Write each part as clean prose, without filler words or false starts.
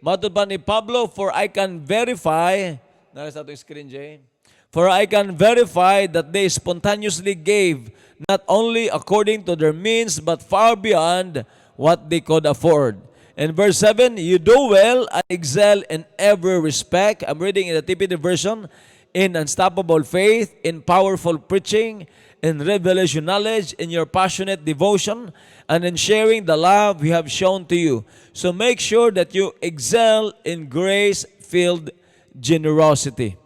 Matod pa ni Pablo, for I can verify, nasa ito screen, Jay, for I can verify that they spontaneously gave, not only according to their means, but far beyond what they could afford. In verse 7, you do well and excel in every respect. I'm reading in the TPT version, in unstoppable faith, in powerful preaching, in revelation knowledge, in your passionate devotion, and in sharing the love we have shown to you. So make sure that you excel in grace-filled generosity.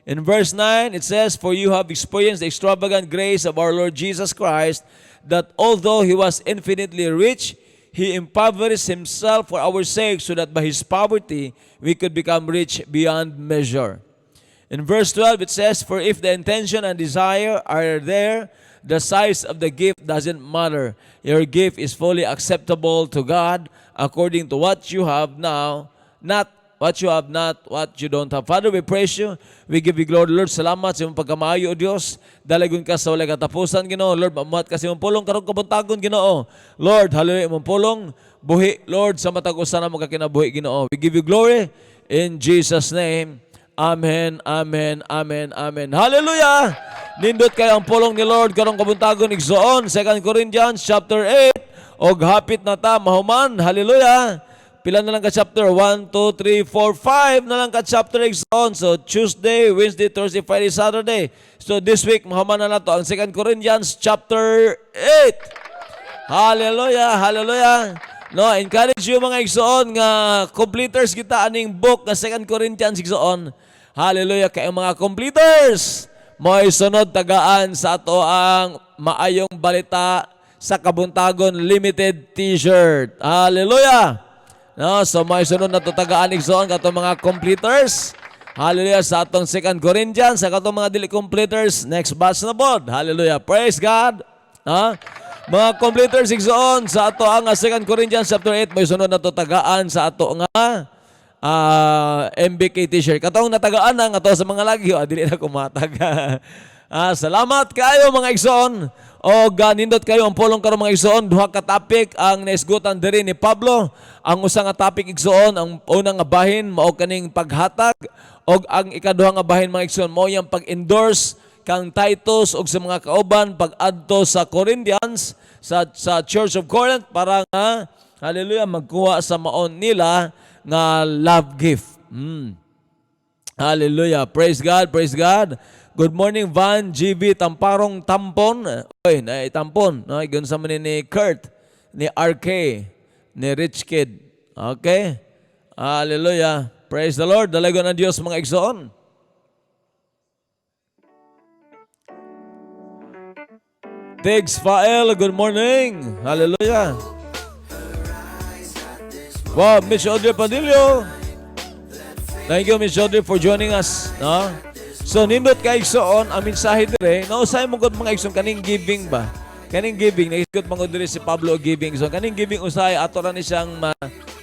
In verse 9, it says, for you have experienced the extravagant grace of our Lord Jesus Christ, that although He was infinitely rich, He impoverished Himself for our sake, so that by His poverty we could become rich beyond measure. In verse 12, it says, for if the intention and desire are there, the size of the gift doesn't matter. Your gift is fully acceptable to God according to what you have now, not what you have not, what you don't have. Father, we praise you. We give you glory, Lord. Salamat sa iyong pagkamaayo, O Diyos. Dalagon ka sa walay katapusan, Ginoo. Lord, mamuhat ka sa iyong pulong, karong kabuntagon, Ginoo. Lord, hallelujah, iyong pulong. Buhi, Lord, sa matag-usan na magkakinabuhi, Ginoo. We give you glory in Jesus' name. Amen, amen, amen, amen. Hallelujah! Nindot kayo ang pulong ni Lord, karong kabuntagon, igsoon, 2 Corinthians chapter 8, og hapit na ta, mahuman, hallelujah! Pila na lang ka chapter? 1, 2, 3, 4, 5 na lang ka chapter igsoon. So, Tuesday, Wednesday, Thursday, Friday, Saturday. So, this week, mahuman na to ang 2 Corinthians chapter 8. Hallelujah, hallelujah! No, encourage you mga igsoon nga completers kita aning book nga 2 Corinthians igsoon. Hallelujah kay mga completers. Mo'y sunod tagaan sa ato ang maayong balita sa Kabuntagon Limited T-shirt. Hallelujah. No, so mo'y sunod na to tagaan igsoon kato mga completers. Hallelujah sa atong 2 Corinthians sa kato mga dili completers next batch na bod. Hallelujah. Praise God. Ha? Mga completers igsoon sa ato ang 2 Corinthians chapter 8 may sunod na to tagaan sa ato nga MBK t-shirt. Katong natagaan na nga to sa mga lagi dili na kumatag. Salamat kayo mga igsoon. O nindot kayo ang pulong karon mga igsoon. Duha ka topic ang naisgutan diri ni Pablo. Ang usa nga topic igsoon, ang unang nga bahin mao kaning paghatag, og ang ikaduha nga bahin mga igsoon mao yang pag-endorse kang Titus og sa mga kauban pag-adto sa Corinthians sa Church of Corinth para nga hallelujah magkuha sa maon nila nga love gift. Hallelujah. Praise God, praise God. Good morning Van GB Tamparong Tampon. Oy, na Tampon, no, igon sa man ni Kurt, ni RK, ni Rich Kid. Okay? Hallelujah. Praise the Lord. Dalagon ang Diyos mga igsoon. Tigs Fael, good morning. Hallelujah. Wow, Miss Audrey Padillo. Thank you, Miss Audrey, for joining us. No? So, nindot ka igsoon, ang mensahe dire, nausay mo gud mga igsoon, kaning giving ba? Kaning giving, naisgot mga dire si Pablo giving. So, kaning giving usay, ato ra ni siyang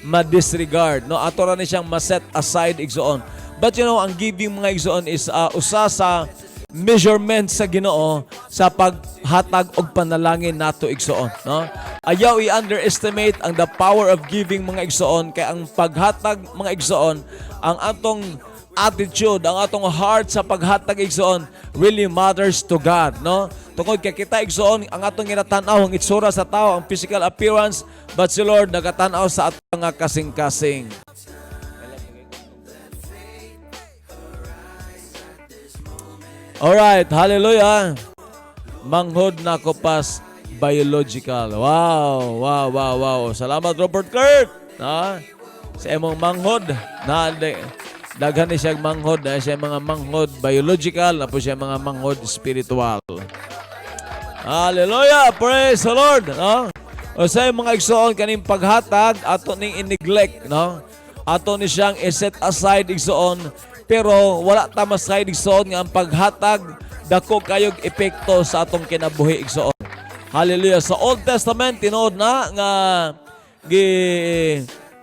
ma-disregard. No? Ato ra ni siyang ma-set aside igsoon. But you know, ang giving mga igsoon is usa sa measurement sa Ginoo sa paghatag og panalangin nato igsoon, no? Ayaw i-underestimate ang the power of giving mga igsoon kay ang paghatag mga igsoon, ang atong attitude, ang atong heart sa paghatag igsoon really matters to God, no? Tungod kay kita igsoon ang atong ginatanaw ang itsura sa tao, ang physical appearance, but si Lord nagatanaw sa atong nga kasing-kasing. Alright, hallelujah. Manghod na ko pas biological. Wow, wow, wow, wow. Salamat Robert Kurt. Sa emong manghod na daghan ni siya manghod, na siya mga manghod biological, na po siya mga manghod spiritual. Hallelujah, praise the Lord. No? O sa mga igsoon kaning paghatag ato ning in-neglect, no? Ato ni siyang i-set aside igsoon. Pero wala ta masay igsoon nga ang paghatag dako kayog epekto sa atong kinabuhi igsoon. Hallelujah. Sa Old Testament tinuod na nga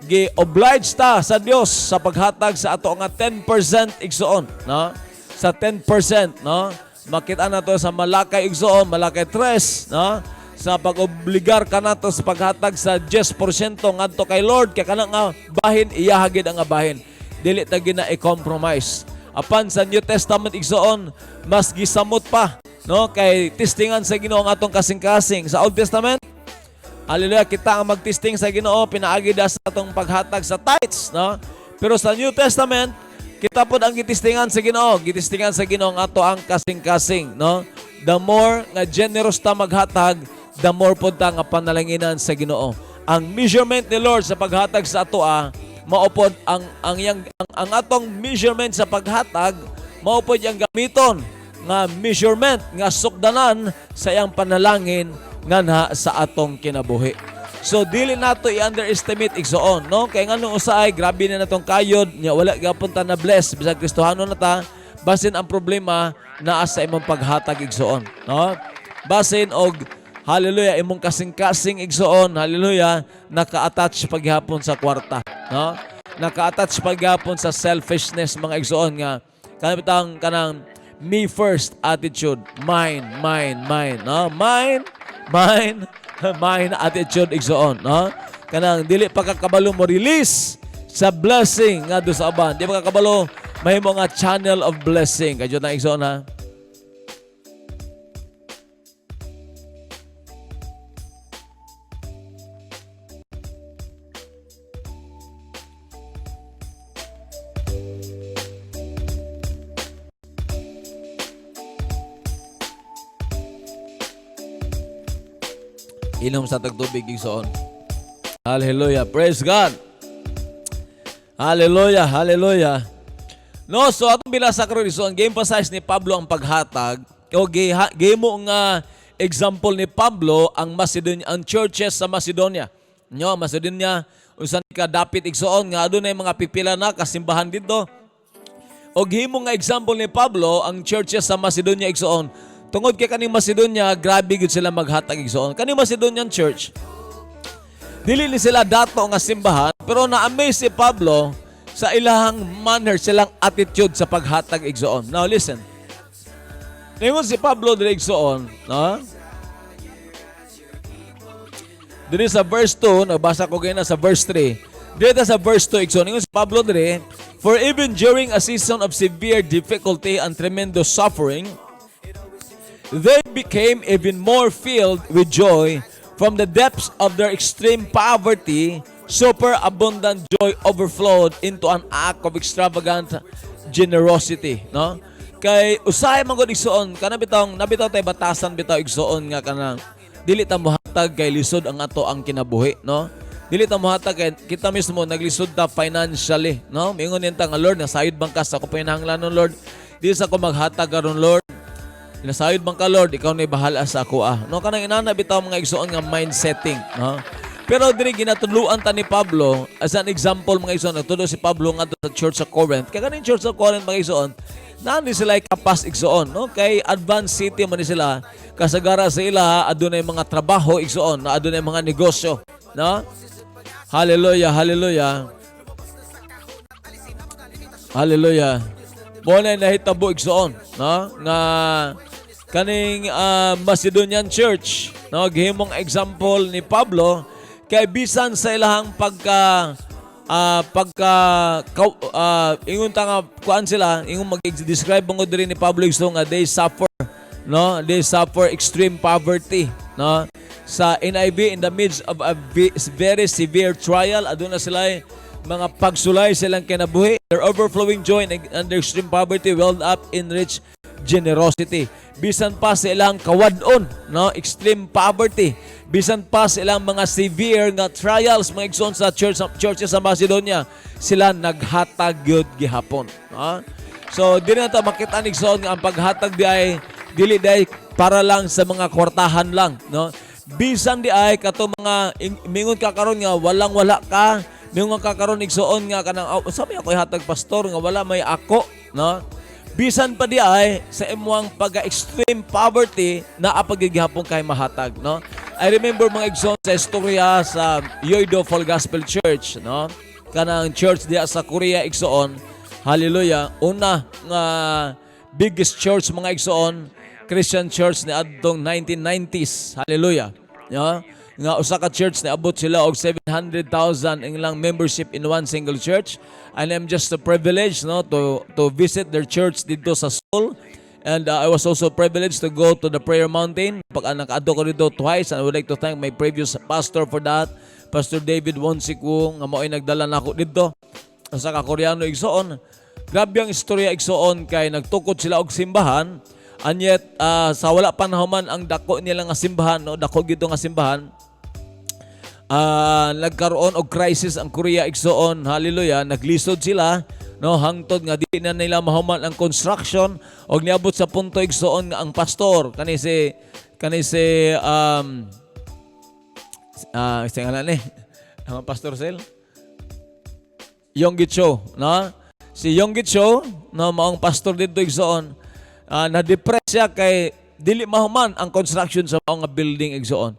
gi-oblige ta sa Dios sa paghatag sa ato nga 10% igsoon, no? Sa 10%, no? Makita na to sa Malakay igsoon, Malakay 3, no? sa pag-obligar ka nato sa paghatag sa 10% ngadto kay Lord kay kana nga bahin iyahagid ang bahin. Dili ta gina i-compromise. Apan sa New Testament igsoon mas gisamot pa, no, kay testingan sa Ginoo ang atong kasing-kasing. Sa Old Testament, hallelujah, kita ang magtesting sa Ginoo pinaagi sa atong paghatag sa tithes, no? Pero sa New Testament, kita pod ang gitistingan sa Ginoo, gitistingan sa Ginoo ang ato ang kasing-kasing, no? The more nga generous ta maghatag, the more pod ta nga panalanginan sa Ginoo. Ang measurement ni Lord sa paghatag sa atoa maupod ang atong measurement sa paghatag maupod yang gamiton nga measurement nga sukdanan sa iyang panalangin nga sa atong kinabuhi. So dili nato i-underestimate igsoon, no? Kay nganong usahay grabe na natong kayod nya wala gyapon ta na bless bisag Kristohano na ta, basin ang problema naa sa imong paghatag igsoon, no? Basin og hallelujah imong kasing-kasing igsoon, hallelujah, naka-attach paghapon sa kwarta, no? Naka-attach paghapon sa selfishness mga igsoon nga kanang me first attitude, mine, no? Mine attitude igsoon, no? Kanang dili pagkakabalo mo release sa blessing nga do sa aban. Di pagkakabalo mahimo nga channel of blessing. Kadyo na igsoon ha. Inom sa tagtubig igsoon. Hallelujah. Praise God. Hallelujah. Hallelujah. No, so atong binasa karon igsoon, gi-emphasize ni Pablo ang paghatag o gimo nga example ni Pablo ang churches sa Macedonia. No, Macedonia usan ka dapit igsoon nga adunay mga pipila na kasimbahan dito. O gimo nga example ni Pablo ang churches sa Macedonia igsoon. Tungod kay kaning Macedonia, grabe gid sila maghatag igsoon. Kaning Macedonian church, dili ni sila dato nga simbahan, pero na-amaze si Pablo sa ilahang manner, silang attitude sa paghatag igsoon. Now listen. Ningon si Pablo diri igsoon, no? Diri sa verse 2, nabasa ko gina sa verse 3. Dito sa verse 2 igsoon, ningon si Pablo diri, for even during a season of severe difficulty and tremendous suffering, they became even more filled with joy from the depths of their extreme poverty. Superabundant joy overflowed into an act of extravagant generosity, no? Kay usahay man gud igsoon, kana nabitaw tay batasan bitaw igsoon nga kanang dili ta mohatag kay lisod ang ato ang kinabuhi, no? Dili ta mohatag kay kita mismo naglisod ta financially, no? Mingon nita nga Lord, nasayod bang ka sa ko pinahanglanon Lord? Di sa ko maghatag karon Lord. Nasayod bang ka Lord, ikaw na bahala sa ako No, kanang inana bitaw mga igsoon nga mindsetting, no? Pero diri ginatuluan ta ni Pablo as an example mga igsoon, nagtulo si Pablo nga sa church sa Corinth. Kaya kaning church sa Corinth mga igsoon, nani sila kapas igsoon, no? Kay advanced city man sila, kasagara sa ila adunay mga trabaho igsoon, na adunay mga negosyo, no? Hallelujah, hallelujah. Hallelujah. Mo na nahitabo igsoon, no? Nga kaning Macedonian church, no, gihimong example ni Pablo kay bisan sa ilahang ingon ta nga kuan sila, ingon mag-describe mo diri ni Pablo igsoon nga they suffer, no, they suffer extreme poverty, no, sa NIV, in the midst of a very severe trial, aduna sila mga pagsulay silang kinabuhi, their overflowing joy and their extreme poverty welled up in rich generosity. Bisan pa sa ilang kawadon, no, extreme poverty, bisan pa sa ilang mga severe nga trials mga igsoon sa churches sa Macedonia, sila naghatag gyud gihapon, no? So dili na ta makita igsoon nga ang paghatag di ay dili day para lang sa mga kwartahan lang, no? Bisan di ay kato mga mingon ka karon nga walang-wala ka, mingon ka karon igsoon nga kanang sabi ako ihatag pastor nga wala may ako, no? Bisan pa di ay sa imuang pag-extreme poverty na apagigihapon kay mahatag, no? I remember mga igsoon sa istorya sa Yoido Full Gospel Church, no? Kanang church diya sa Korea igsoon. Hallelujah. Una nga biggest church mga igsoon, Christian church ni adtong 1990s. Hallelujah. Yeah? Nga usa ka church na abot sila og 700,000 ang ilang membership in one single church, and I'm just privileged no to visit their church dito sa Seoul. And I was also privileged to go to the prayer mountain. Pag nakaadto ko dito twice, and I would like to thank my previous pastor for that, Pastor David Wonsiku, nga mao'y nagdala nako dito sa ka Koreano igsoon. Grabe ang istorya igsoon kay nagtukod sila og simbahan, and yet sa wala panahuman ang dako nila nga simbahan, no, dako gito nga simbahan. Nagkaroon og crisis ang Korea igsoon. Hallelujah, naglisod sila no hangtod nga di na nila mahuman ang construction, og niabot sa punto igsoon nga ang pastor kani si ngalan ni ang pastor Sel Yonggi Cho, no? Si Yonggi Cho, no, maong pastor dito igsoon, na-depress siya kay dili mahuman ang construction sa maong building igsoon.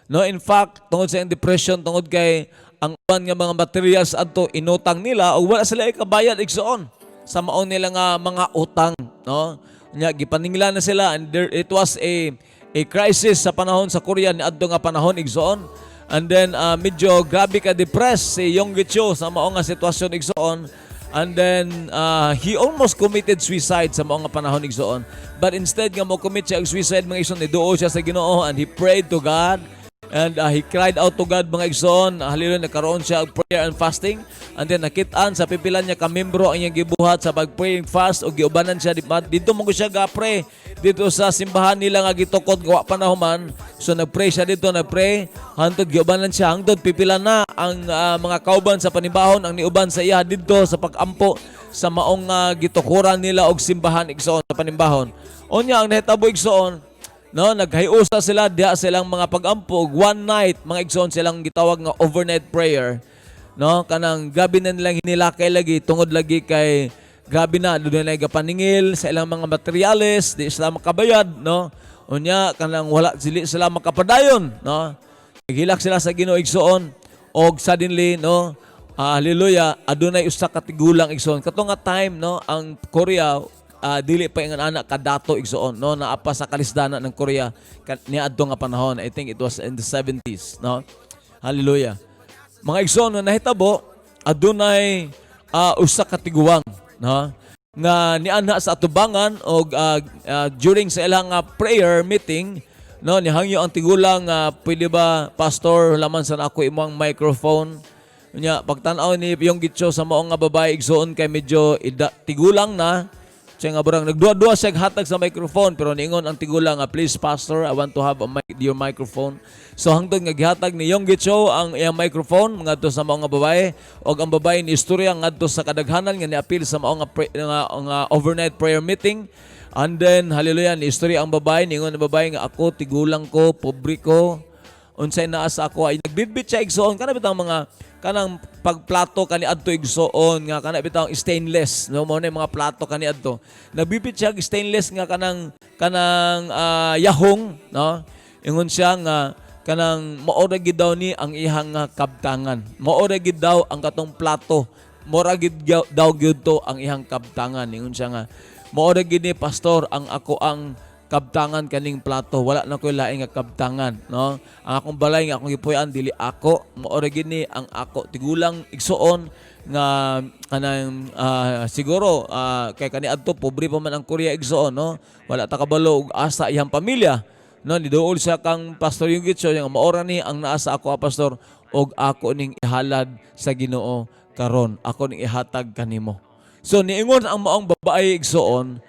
No, in fact, tungod sa depression, tungod kay ang uban nga mga materials adto inutang nila o wala sila ikabayad igsoon sa maong nila nga mga utang, no? Nya gipaningla na sila, and it was a crisis sa panahon sa Korea ni adto nga panahon igsoon. And then medyo grabe ka depressed si Yonggi Cho sa maong nga sitwasyon igsoon. And then he almost committed suicide sa maong nga panahon igsoon. But instead nga mo commit siya og suicide mga igsoon, niduo siya sa Ginoo and he prayed to God. And he cried out to God mga igsoon. Hallelujah, nagkaroon siya og prayer and fasting. And then nakitaan sa pipilan niya kamembro ang iyang gibuhat sa pag-praying fast o giubanan siya dito mo siya ga-pray dito sa simbahan nila nga gitukod gawa panahuman. So nagpray siya dito, nagpray hangtod giubanan siya, hangtod pipilan na ang mga kauban sa panibahon ang niuban sa iya dito sa pag-ampo sa maong gitukuran nila og simbahan igsoon sa panibahon. Unya ang nahitabo igsoon, no, naghiusa sila diha silang mga pag-ampog one night mga igsoon silang gitawag nga overnight prayer, no, kanang gabi na nilang hinilakay lagi tungod lagi kay gabi na doon na gapaningil sa ilang mga materyales, di sila makabayad, no. Unya kanang wala sila makapadayon, no. Naghilak sila sa Ginoo igsoon og suddenly, no, hallelujah, adunay usa ka tigulang igsoon kato nga time, no, ang Korea dili pa ang anak kadato igsoon, no, naapa sa kalisdanan ng Korea niadto nga panahon. I think it was in the 70s, no. Hallelujah. Mga igsoon na nahitabo adunay usa ka tiguang, no, nga niana sa atubangan og during sa ilang prayer meeting, no, nihangyo ang tigulang pwede ba pastor laman sa ako imong microphone. Nya pagtan-aw ni Yonggi Cho sa maong nga babae igsoon kay medyo tigulang na siya nga burang nagduwa-duwa siya hatag sa microphone, pero niingon ang tigulang please pastor, I want to have your microphone. So hangtod nga gihatag ni Yonggi Cho ang iyang microphone ngadto sa maong nga babae, og ang babae ni istorya ngadto sa kadaghanan nga niapil sa maong nga overnight prayer meeting. And then hallelujah, ni istorya ang babae, niingon ang babae nga ako tigulang ko, pobre ko, unsay naa sa ako ay nagbitbit siya igsoon kana bitang mga kanang pagplato kani adto igsoon nga kana bitang stainless, no, mo na mga plato kani adto nagbitbit siya stainless nga kanang yahong, no, ingon siya nga kanang maora gid daw ni ang ihang kabtangan, maora gid daw ang katong plato, maora gid daw gyud to ang ihang kabtangan. Ingon siya nga maora gid ni pastor ang ako ang kabtangan kaning plato, wala na ko'y laing nga kabtangan, no. Ang akong balay nga akong gipuy-an dili ako, maora gini ang ako tigulang igsoon nga kanang siguro kay kaniadto pobre pa man ang Korea igsoon, no. Wala ta kabalo og asa iyang pamilya, no. Niduol siya kang pastor Yonggi Cho nga maora ni ang naa sa ako pastor, og ako ning ihalad sa Ginoo karon, ako ning ihatag kanimo. So niingon ang maong babae igsoon.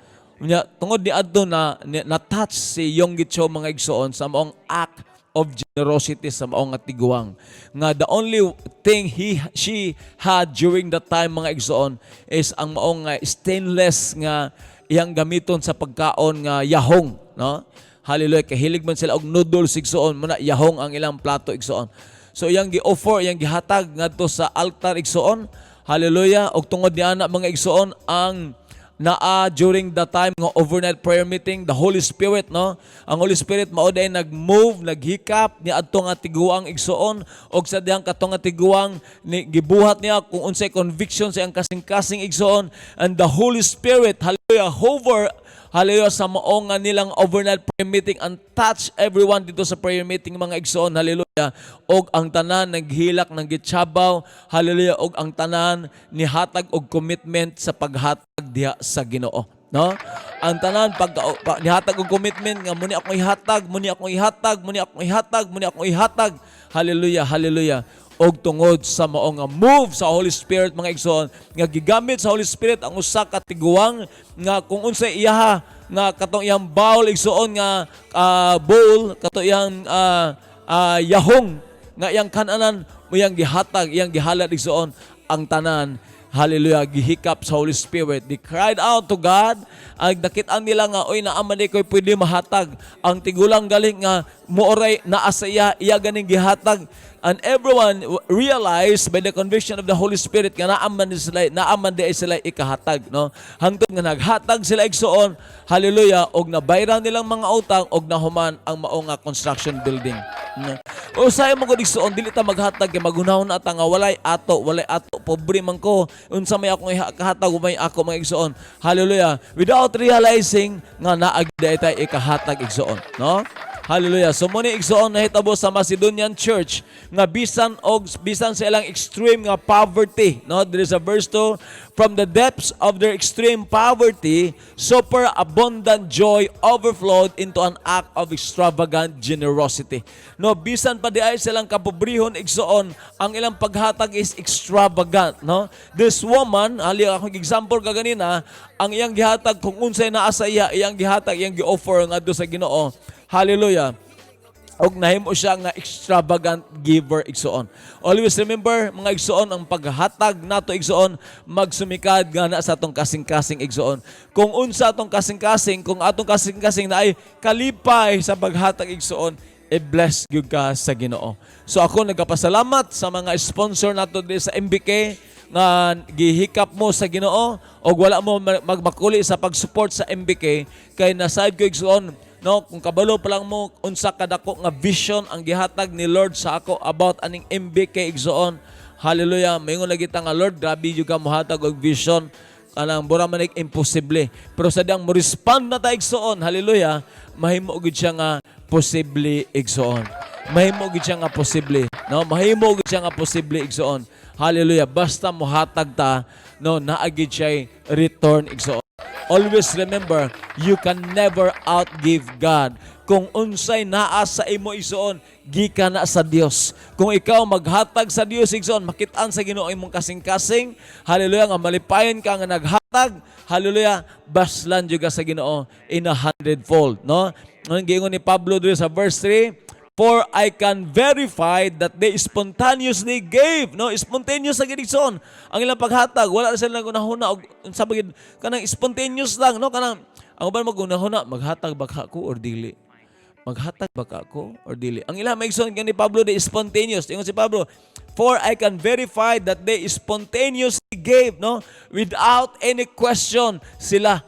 Tungod ni adto na-touch si Yonggi Cho mga igsoon sa maong act of generosity sa maong nga tiguang. Nga the only thing she had during that time mga igsoon is ang maong stainless nga iyang gamiton sa pagkaon nga yahong, no. Hallelujah, kahilig man sila og noodles igsoon, muna yahong ang ilang plato igsoon. So iyang gi-offer, iyang gihatag ngadto sa altar igsoon. Hallelujah, og tungod ni ana mga igsoon ang during the time ng overnight prayer meeting, the Holy Spirit, no? Ang Holy Spirit mao day nag-move, naghikap ni adto nga tiguang igsoon, og sa dihang katong nga tiguang ni gibuhat niya kung unsay conviction sa iyang kasing-kasing igsoon, and the Holy Spirit, hallelujah, hallelujah, sa maong nga nilang overnight prayer meeting, and touch everyone dito sa prayer meeting, mga igsoon, hallelujah, og ang tanan naghilak ng gitsabaw, hallelujah, og ang tanan nihatag og commitment sa paghatag diha sa Ginoo, no? Ang tanan nihatag og commitment nga muni akong ihatag, muni akong ihatag, muni akong ihatag, muni akong ihatag, hallelujah, hallelujah, og tungod sa mao nga move sa Holy Spirit, mga igsoon, nga gigamit sa Holy Spirit ang usa ka tiguang nga kung unsay iyaha nga katong iyang bowl, igsoon nga bowl, kato iyang yahong nga iyang kananan mo iyang gihatag, iyang gihalad, igsoon, ang tanan, hallelujah, gihikap sa Holy Spirit. They cried out to God. Ang nakitaan nila nga, oy, naaman di ko'y pwede mahatag. Ang tigulang galing nga, mooray, naasa iya ganing gihatag. And everyone realized by the conviction of the Holy Spirit nga naaman di sila ikahatag, no? Hangtod nga naghatag sila, igsoon, hallelujah, og nabayran nilang mga utang, og nahuman ang mao nga construction building. O sayo mo gud, igsoon, dili ta maghatag kay magunahon ata nga walay ato, pobre man ko, unsa may akong ikahatag, umay ako, mga igsoon, hallelujah, without realizing nga naagi tay ikahatag, igsoon, no? Hallelujah. So muni igsoon nahitabo sa Macedonian Church nga bisan sa ilang extreme nga poverty, no? There is a verse 2, from the depths of their extreme poverty, super abundant joy overflowed into an act of extravagant generosity. No, bisan pa di ay silang kapobrehon, igsoon, ang ilang paghatag is extravagant, no? This woman, ali akong example kaganina, ang iyang gihatag kung unsay naa sa iya, iyang gihatag, iyang gi-offer ngadto sa Ginoo. Hallelujah. Og nahimo siya nga extravagant giver, igsoon. Always remember, mga igsoon, ang paghatag nato, igsoon, magsumikad nga na sa atong kasing-kasing, igsoon. Kung unsa atong kasing-kasing, kung atong kasing-kasing na ay kalipay sa paghatag, igsoon, i-bless gyud ka sa Ginoo. So ako nagapasalamat sa mga sponsor nato dito sa MBK nga gihikap mo sa Ginoo og wala mo magmakuli sa pag-support sa MBK kay nasayod ko, igsoon, no, kung kabalo pa lang mo unsa kadako nga vision ang gihatag ni Lord sa ako about aning MBK, igsoon, hallelujah, mayingon lagi ta nga, Lord, grabe jud ka mohatag og vision kanang bura man imposible, pero sadyang mo respond na ta, igsoon, hallelujah, mahimo gud siya nga posible, igsoon, mahimo gud siya nga posible, no, mahimo gud siya nga posible, igsoon, hallelujah, basta mohatag ta, no, naagid siya return, igsoon. Always remember, you can never outgive God. Kung unsay naa sa imo, igsoon, gikan na sa Dios. Kung ikaw maghatag sa Dios, igsoon, makitaan sa Ginoo imong kasing-kasing, hallelujah, nga malipayon ka nga naghatag, hallelujah, baslan jud ka sa Ginoo in 100-fold, no? Ang giingon ni Pablo dito sa verse 3, for I can verify that they spontaneously gave, no? Spontaneous sa gidikson. Ang ilang paghatag, wala na sila gunahuna og sabagid kanang spontaneous lang, no? Kanang ang uban magunahuna, maghatag ba ka ko or dili? Maghatag ba ka ko or dili? Ang ilang maigsoon ni Pablo, they spontaneous. Ingon si Pablo, for I can verify that they spontaneously gave, no? Without any question, sila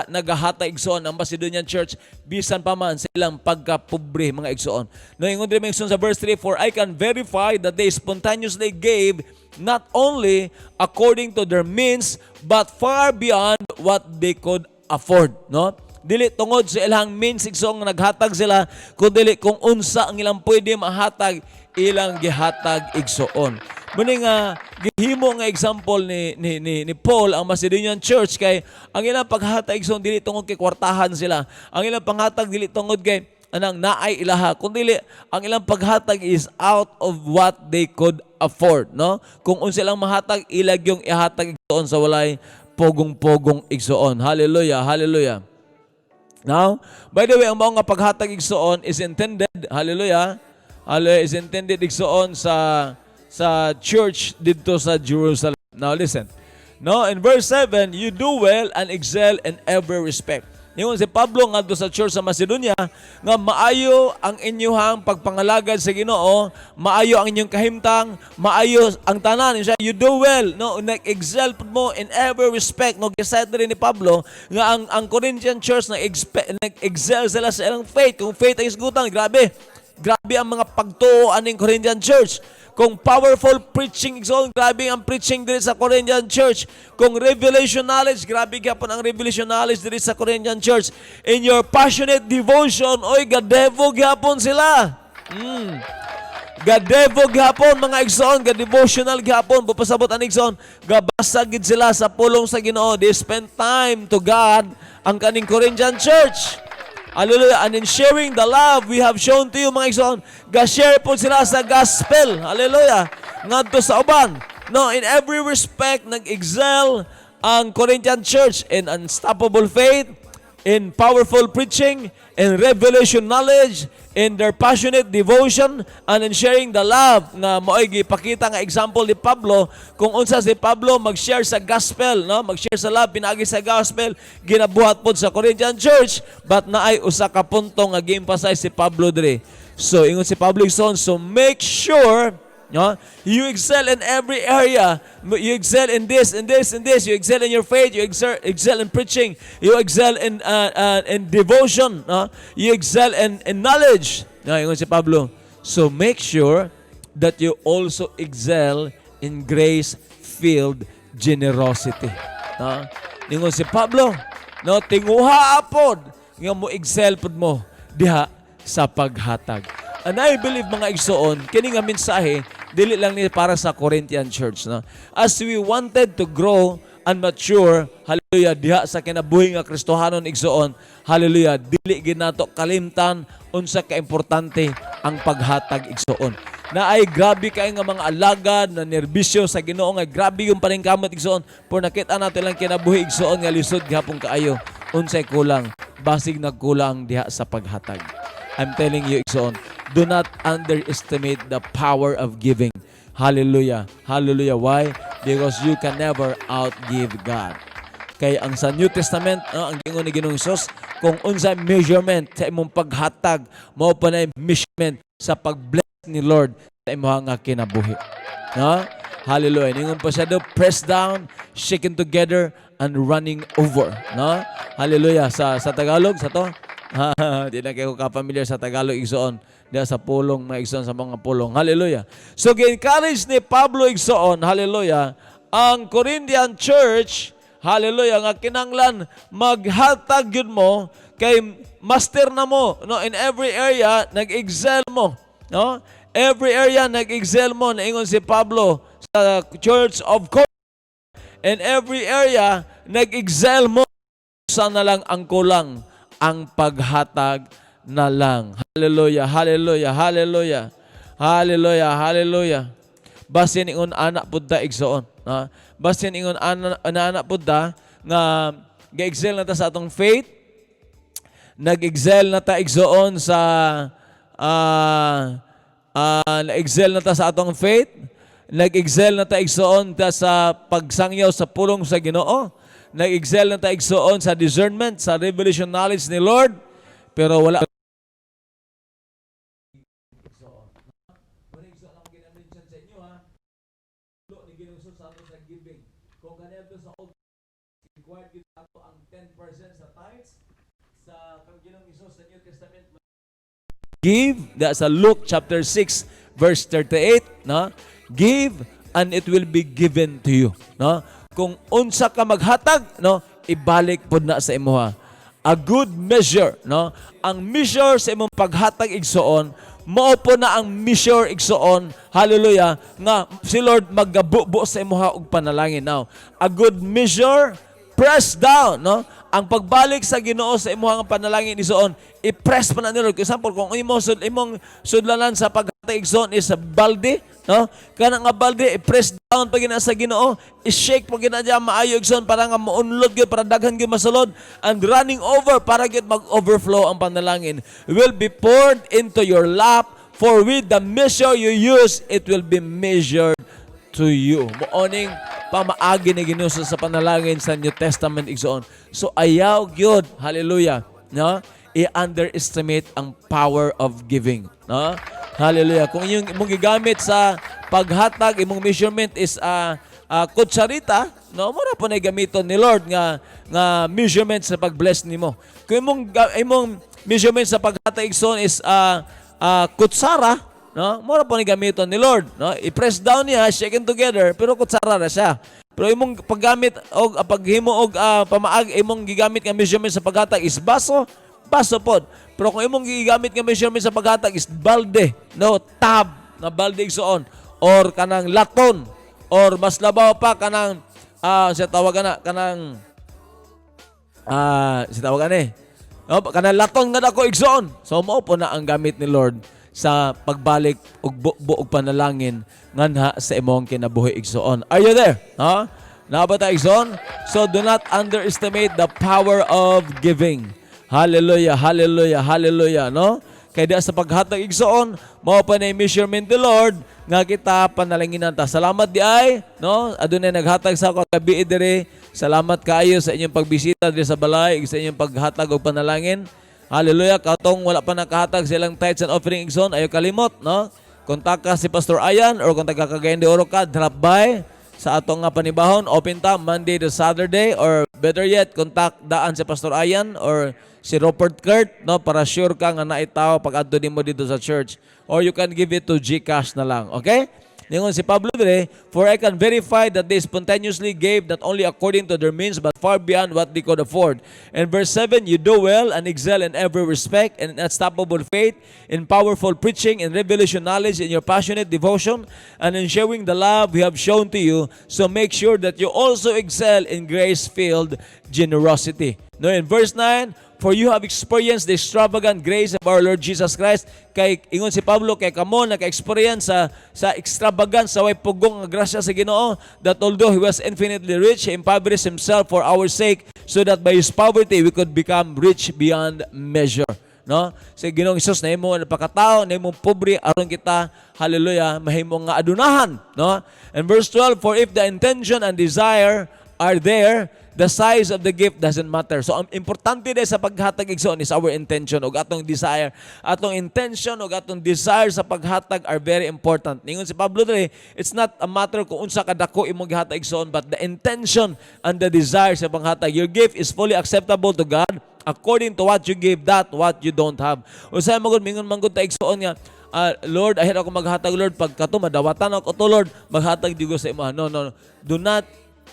nagahatag, igsoon, ang Macedonian Church, bisan pa man silang pagkapobre, mga igsoon. No, ingon din maigsoon sa verse 3, for I can verify that they spontaneously gave not only according to their means, but far beyond what they could afford, no? Dili tungod sa ilang means, igsoon, nga naghatag sila, kundi kung unsa ang ilang pwede mahatag, ilang gihatag, igsoon. Muni nga gihimo nga example ni Paul ang Macedonian Church kay ang ilang paghatag, igsoon, dili tungod kay kwartahan sila. Ang ilang panghatag dili tungod kay anang naay ilaha, kundi ang ilang paghatag is out of what they could afford, no? Kung unsa lang mahatag, ilag yung ihatag, igsoon, sa walay pogong-pogong, igsoon. Hallelujah, hallelujah. Now, by the way, ang mga paghatag, igsoon, is intended, hallelujah, is intended, igsoon, sa church dito sa Jerusalem. Now, listen. No, in verse 7, you do well and excel in every respect. Yung si Pablo nga doon sa church sa Macedonia, nga maayo ang inyong pagpangalagad sa Ginoo, maayo ang inyong kahimtang, maayo ang tanan. You do well, no, nag-excel mo in every respect. No, gisaid rin ni Pablo nga ang Corinthian church nag-excel sila sa ilang faith. Kung faith ay isgutan, grabe ang mga pagtuo aning Corinthian church. Kung powerful preaching igsoon, grabe ang preaching diri sa Corinthian Church. Kung revelation knowledge, grabe gyapon ang revelation knowledge diri sa Corinthian Church. In your passionate devotion, oy gadevo gyapon sila. Gadevo gyapon mga igsoon, ga-devotional gyapon, bupasabot ang igsoon, gabasa gid sila sa pulong sa Ginoo. They spend time to God ang kaning Corinthian Church. Hallelujah. And in sharing the love we have shown to you, mga igsoon, ga-share po sila sa gospel. Hallelujah. Ngadto sa uban. No, in every respect, nag-excel ang Corinthian Church in unstoppable faith, in powerful preaching, in revelation knowledge, in their passionate devotion, and in sharing the love nga mo'y gipakita nga example ni Pablo kung unsa si Pablo mag-share sa gospel, no? Mag-share sa love pinaagi sa gospel, ginabuhat pod sa Corinthian Church, but naay usa ka punto nga gi-emphasize si Pablo dire. So ingon si Pablo son, so make sure no? You excel in every area. You excel in this, in this, in this. You excel in your faith. You excel in preaching. You excel in devotion. No? You excel in knowledge. No, yung si Pablo. So make sure that you also excel in grace-filled generosity. No? Yung si Pablo, no, tinguha apod nga mo excel pud mo diha sa paghatag. And I believe mga igsoon, kini nga mensahe dili lang ni para sa Corinthian Church, no? As we wanted to grow and mature, hallelujah, diha sa kinabuhi nga Kristohanon igsoon, hallelujah, dili gid nato kalimtan unsa ka importante ang paghatag igsoon. Na ay grabe kay nga mga alagad na nerbisyo sa Ginoo nga grabe yung paningkamot igsoon, por nakita nato lang kinabuhi igsoon nga lisod gihapon kaayo. Unsay kulang, basig nagkulang diha sa paghatag. I'm telling you igsoon, do not underestimate the power of giving. Hallelujah. Hallelujah. Why? Because you can never outgive God. Kaya ang sa New Testament, ang gingon ni Ginoong Hesus, kung unsa measurement sa imong paghatag, mao pa na measurement sa pag-bless ni Lord sa imong nga kinabuhi. No? Hallelujah. Ningon pa siya do, press down, shaken together, and running over. No? Hallelujah. Sa Tagalog, sa to? Di na kayo ka-familiar sa Tagalog igsoon. Diya sa pulong, mga igsoon sa mga pulong. Hallelujah. So, gi-encourage ni Pablo igsoon, hallelujah, ang Corinthian Church, hallelujah, nga kinanglan maghatag yun mo kay master na mo, no? In every area, nag-excel mo. No? Every area, nag-excel mo. Naingon si Pablo sa Church of Corinth. In every area, nag-excel mo. Sana lang ang kulang, ang paghatag na lang. Hallelujah, hallelujah, hallelujah. Hallelujah, hallelujah. Basin ingon anak pudda igsoon. Basin ingon anak pudda nga ga-excel na ta sa atong faith. Nag-excel na ta igsoon sa na-excel na ta sa atong faith. Nag-excel na ta igsoon ta sa pagsangyaw sa pulong sa Ginoo. Nag-excel na ta igsoon sa discernment, sa revelation knowledge ni Lord. Pero wala kung kanito sa old required gid ato ang 10% sa tithes sa Ginoong Hesus sa New Testament. Give, that's sa Luke chapter 6 verse 38, no? Give and it will be given to you, no? Kung unsa ka maghatag, no, ibalik pud na sa imuha. A good measure, no? Ang measure sa imong paghatag igsoon, mao po na ang measure igsoon, hallelujah, nga si Lord maggabubo sa imuha og panalangin. Now, a good measure, press down, no? Ang pagbalik sa Ginoo sa imuha nga panalangin igsoon, i-press pa na ni Lord. For example, kung imong sudlanan sa paghatag igsoon is a balde, no? Kana nga balde, i-press down pa gina sa Ginoo, i-shake pa gina diya maayo igsoon para nga maunlod gyud, para daghan gyud masulod, and running over para gyud mag-overflow ang panalangin will be poured into your lap, for with the measure you use, it will be measured to you. Mooning pamaagi ni Ginoo sa panalangin sa New Testament igsoon. So ayaw gyud, hallelujah, no? I-underestimate ang power of giving, no? Hallelujah. Kung yung imong gigamit sa paghatag, imong measurement is kutsarita, no, mura po na gamiton ni Lord nga measurement sa pag-bless nimo. Kung imong measurement sa paghatag igsoon is kutsara, no? Mura po ni gamiton ni Lord, no? I-press down niya, shaken together, pero kutsara na siya. Pero imong paggamit og paghimo og pamaag imong gigamit nga measurement sa paghatag is baso, baso pod. Pero kung imong gigamit nga measurement sa paghatag is balde, no, tab na balde igsoon or kanang laton or mas labaw pa kanang siya tawagan na kanang siya tawagan no, kanang laton nga dako igsoon. So mao po na ang gamit ni Lord sa pagbalik og buog panalangin nganha sa imong kinabuhi igsoon. Are you there? Ha? Nabata igsoon? So do not underestimate the power of giving. Hallelujah, hallelujah, hallelujah, no? Kaya sa paghatag igsoon, mao pa na measurement the Lord nga kita panalanginan ta. Salamat di ay, no? Adunay naghatag sa ako gabi diri. Salamat kaayo sa inyong pagbisita diri sa balay, sa inyong paghatag og panalangin. Hallelujah. Katong wala pa nakahatag silang tithes and offering igsoon, ayo kalimot, no? Kontak ka si Pastor Ayan or kung taga-Cagayan de Oro ka, drop by sa atong nga panibahon. Open ta Monday to Saturday or better yet, kontak daan si Pastor Ayan or si Robert Kurt, no? Para sure ka nga naitaw pag adto nimo dito sa church. Or you can give it to GCash na lang. Okay? Ningon si Pablo dire, for I can verify that they spontaneously gave not only according to their means but far beyond what they could afford. And verse 7, you do well and excel in every respect and in unstoppable faith, in powerful preaching, in revelation knowledge, in your passionate devotion, and in showing the love we have shown to you. So make sure that you also excel in grace-filled generosity. No, in verse 9, for you have experienced the extravagant grace of our Lord Jesus Christ. Kay ingon si Pablo, kay kamo naka-experience sa extravagant sa way pugong nga grasya sa Ginoo, that although he was infinitely rich, he impoverished himself for our sake, so that by his poverty we could become rich beyond measure. No? Sa Ginoong Hesus na imo napakatao, na imo pobre aron kita, hallelujah, mahimo nga adunahan, no? And verse 12, for if the intention and desire are there, the size of the gift doesn't matter. So, ang importante din sa paghatag igsoon is our intention o atong desire. Atong intention o atong desire sa paghatag are very important. Ningon si Pablo dili, it's not a matter kung unsa kadako imong gihatag igsoon, but the intention and the desire sa paghatag. Your gift is fully acceptable to God according to what you give, that what you don't have. Usa magud mingon manggod ta igsoon nga, Lord, ahir ako maghatag, Lord, pagkato madawatan ako to, Lord, maghatag digo sa imo. No. Do not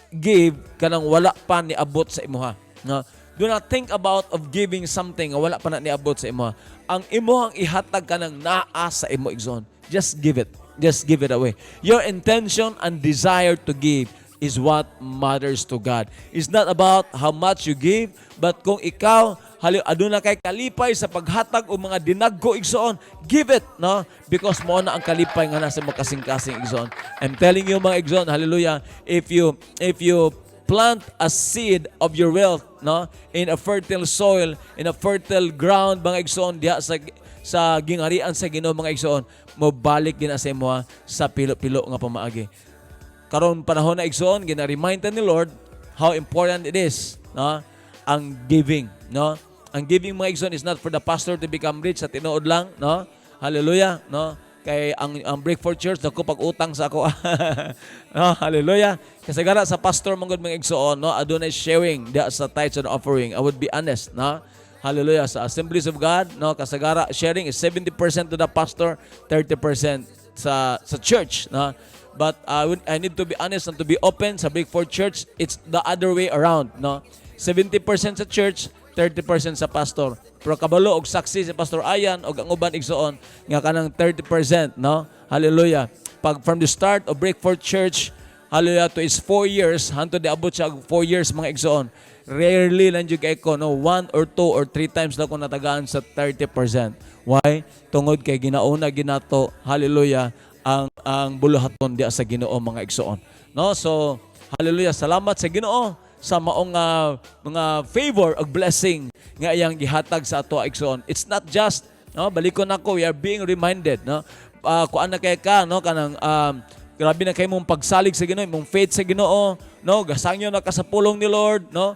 give kanang wala pa ni abot sa imuha. No? Do not think about of giving something nga wala pa na niabot sa imuha. Ang imuhang ihatag kanang naa sa imo igsoon. Just give it. Just give it away. Your intention and desire to give is what matters to God. It's not about how much you give, but kung ikaw aduna kay kalipay sa paghatag o mga dinaggo igsoon, give it, no? Because mo na ang kalipay nga nasa makasing-kasing igsoon. I'm telling you mga igsoon, hallelujah, if you plant a seed of your wealth, no, in a fertile soil, in a fertile ground mga igsoon diha sa gingarian sa Ginoo mga igsoon, mo balik din sa imo sa pilo-pilo nga pamaagi. Karon panahon na igsoon, gina-remind ni Lord how important it is, no? Ang giving, no? Ang giving mga igsoon is not for the pastor to become rich sa tinuod lang, no? Hallelujah, no? Kay ang Breakford Church dako pag-utang sa ako. No, hallelujah. Kasagara sa pastor mangod mga igsoon, no? Adunay sharing sa tithes and offering. I would be honest, no? Hallelujah. Sa Assemblies of God, no, kasagara sharing is 70% to the pastor, 30% sa church, no? But I need to be honest and to be open sa Breakford Church, it's the other way around, no? 70% sa church, 30% sa pastor. Pero kabalo og saksi si Pastor Ayan og ang uban igsoon nga kanang 30%, no? Hallelujah. Pag from the start of Breakford Church, hallelujah, to its 4 years, hanto di abot siya 4 years mga igsoon. Rarely lang jud kay ko, no, 1 or 2 or 3 times lang ko natagaan sa 30%. Why? Tungod kay ginauna ginato, hallelujah, ang buluhaton diya sa Ginoo mga igsoon. No? So, hallelujah, salamat sa Ginoo sa maong mga favor ug blessing nga iyang gihatag sa ato igsoon. It's not just, no, balikon nako, we are being reminded, no, kuan na kay ka, no, kanang grabe na kay mong pagsalig sa Ginoo, mong faith sa Ginoo, no, gasangyo na ka sa pulong ni Lord, no,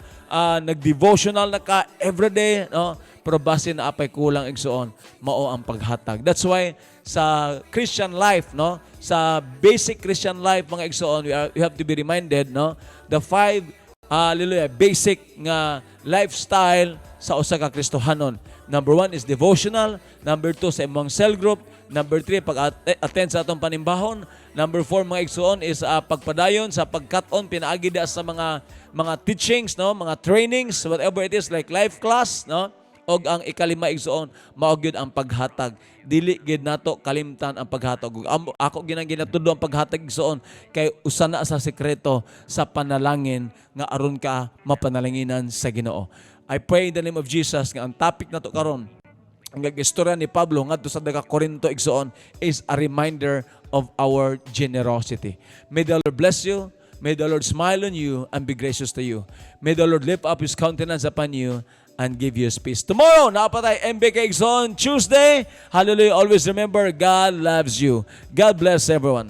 nag-devotional na ka everyday, no, pero basin na apay kulang igsoon, mao ang paghatag. That's why sa Christian life, no, sa basic Christian life mga igsoon, we have to be reminded, no, the 5 hallelujah, basic nga lifestyle sa usa ka Kristohanon. Number 1 is devotional. Number 2 sa imong cell group. Number 3, pag-attend sa atong panimbahon. Number 4, mga igsoon, is pagpadayon sa pagkat-on pinaagi da sa mga teachings, no, mga trainings, whatever it is, like life class, no. Og ang ikalima igsoon, mao gyud ang paghatag. Dili gid nato kalimtan ang paghatag. Ako ginatudo ang paghatag igsoon kay usa na sa sekreto sa panalangin nga aron ka mapanalanginan sa Ginoo. I pray in the name of Jesus nga ang topic nato karon, ang istorya ni Pablo ngadto sa daga Corinto igsoon, is a reminder of our generosity. May the Lord bless you. May the Lord smile on you and be gracious to you. May the Lord lift up His countenance upon you and give you peace. Tomorrow, napatay MBK Zone Tuesday. Hallelujah. Always remember, God loves you. God bless everyone.